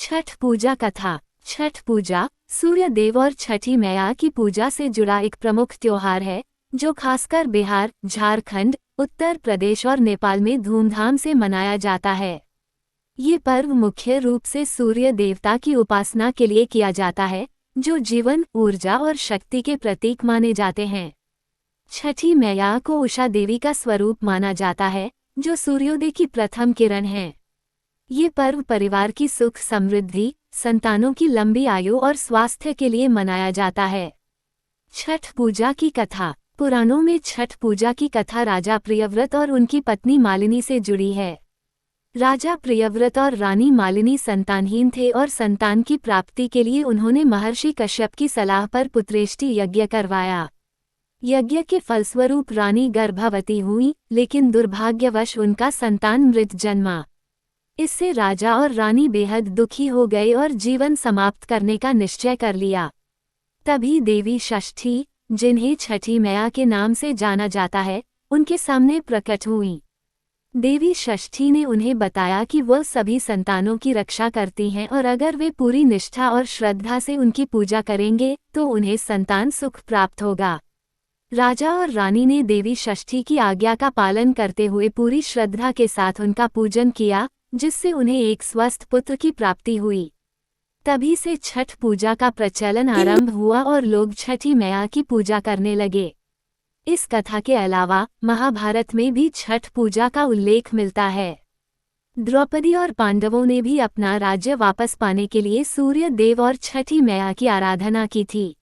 छठ पूजा कथा। छठ पूजा सूर्य देव और छठी मैया की पूजा से जुड़ा एक प्रमुख त्योहार है, जो खासकर बिहार, झारखंड, उत्तर प्रदेश और नेपाल में धूमधाम से मनाया जाता है। ये पर्व मुख्य रूप से सूर्य देवता की उपासना के लिए किया जाता है, जो जीवन, ऊर्जा और शक्ति के प्रतीक माने जाते हैं। छठी मैया को उषा देवी का स्वरूप माना जाता है, जो सूर्योदय की प्रथम किरण है। ये पर्व परिवार की सुख समृद्धि, संतानों की लंबी आयु और स्वास्थ्य के लिए मनाया जाता है। छठ पूजा की कथा। पुराणों में छठ पूजा की कथा राजा प्रियव्रत और उनकी पत्नी मालिनी से जुड़ी है। राजा प्रियव्रत और रानी मालिनी संतानहीन थे और संतान की प्राप्ति के लिए उन्होंने महर्षि कश्यप की सलाह पर पुत्रेष्टि यज्ञ करवाया। यज्ञ के फलस्वरूप रानी गर्भवती हुई, लेकिन दुर्भाग्यवश उनका संतान मृत जन्मा। इससे राजा और रानी बेहद दुखी हो गए और जीवन समाप्त करने का निश्चय कर लिया। तभी देवी षष्ठी, जिन्हें छठी मैया के नाम से जाना जाता है, उनके सामने प्रकट हुईं। देवी षष्ठी ने उन्हें बताया कि वह सभी संतानों की रक्षा करती हैं और अगर वे पूरी निष्ठा और श्रद्धा से उनकी पूजा करेंगे तो उन्हें संतान सुख प्राप्त होगा। राजा और रानी ने देवी षष्ठी की आज्ञा का पालन करते हुए पूरी श्रद्धा के साथ उनका पूजन किया, जिससे उन्हें एक स्वस्थ पुत्र की प्राप्ति हुई। तभी से छठ पूजा का प्रचलन आरंभ हुआ और लोग छठी मैया की पूजा करने लगे। इस कथा के अलावा महाभारत में भी छठ पूजा का उल्लेख मिलता है। द्रौपदी और पांडवों ने भी अपना राज्य वापस पाने के लिए सूर्य देव और छठी मैया की आराधना की थी।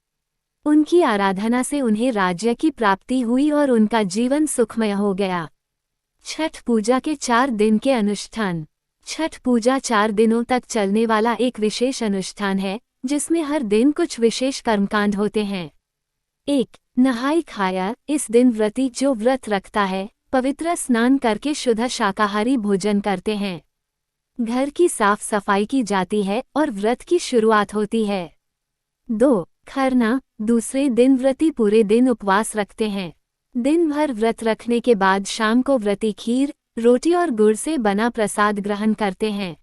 उनकी आराधना से उन्हें राज्य की प्राप्ति हुई और उनका जीवन सुखमय हो गया। छठ पूजा के 4 दिन के अनुष्ठान। छठ पूजा 4 दिनों तक चलने वाला एक विशेष अनुष्ठान है, जिसमें हर दिन कुछ विशेष कर्मकांड होते हैं। 1. नहाई खाया। इस दिन व्रती जो व्रत रखता है, पवित्र स्नान करके शुद्ध शाकाहारी भोजन करते हैं। घर की साफ सफाई की जाती है और व्रत की शुरुआत होती है। 2. खरना। दूसरे दिन व्रती पूरे दिन उपवास रखते हैं। दिन भर व्रत रखने के बाद शाम को व्रती खीर, रोटी और गुड़ से बना प्रसाद ग्रहण करते हैं।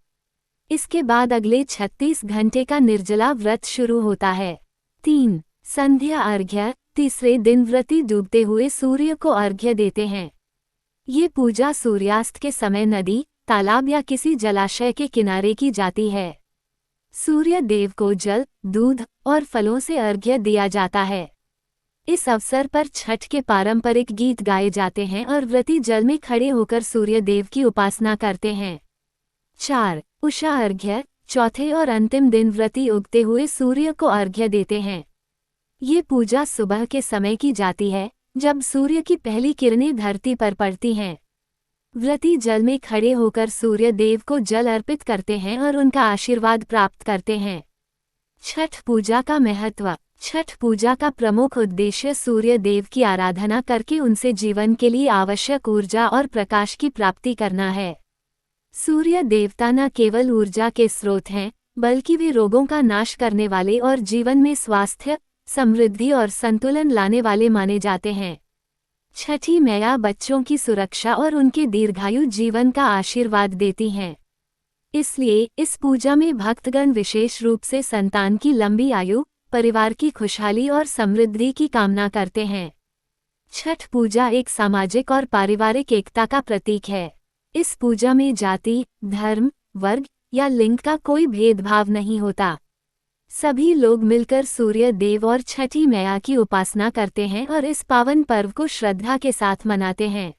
इसके बाद अगले 36 घंटे का निर्जला व्रत शुरू होता है। 3. संध्या अर्घ्य। तीसरे दिन व्रती डूबते हुए सूर्य को अर्घ्य देते हैं। ये पूजा सूर्यास्त के समय नदी, तालाब या किसी जलाशय के किनारे की जाती है। सूर्य देव को जल, दूध और फलों से अर्घ्य दिया जाता है। इस अवसर पर छठ के पारंपरिक गीत गाए जाते हैं और व्रती जल में खड़े होकर सूर्य देव की उपासना करते हैं। 4. उषा अर्घ्य। चौथे और अंतिम दिन व्रती उगते हुए सूर्य को अर्घ्य देते हैं। ये पूजा सुबह के समय की जाती है, जब सूर्य की पहली किरणें धरती पर पड़ती हैं। व्रती जल में खड़े होकर सूर्य देव को जल अर्पित करते हैं और उनका आशीर्वाद प्राप्त करते हैं। छठ पूजा का महत्व। छठ पूजा का प्रमुख उद्देश्य सूर्य देव की आराधना करके उनसे जीवन के लिए आवश्यक ऊर्जा और प्रकाश की प्राप्ति करना है। सूर्य देवता न केवल ऊर्जा के स्रोत हैं, बल्कि वे रोगों का नाश करने वाले और जीवन में स्वास्थ्य, समृद्धि और संतुलन लाने वाले माने जाते हैं। छठी मैया बच्चों की सुरक्षा और उनके दीर्घायु जीवन का आशीर्वाद देती हैं। इसलिए इस पूजा में भक्तगण विशेष रूप से संतान की लंबी आयु, परिवार की खुशहाली और समृद्धि की कामना करते हैं। छठ पूजा एक सामाजिक और पारिवारिक एकता का प्रतीक है। इस पूजा में जाति, धर्म, वर्ग या लिंग का कोई भेदभाव नहीं होता। सभी लोग मिलकर सूर्य देव और छठी मैया की उपासना करते हैं और इस पावन पर्व को श्रद्धा के साथ मनाते हैं।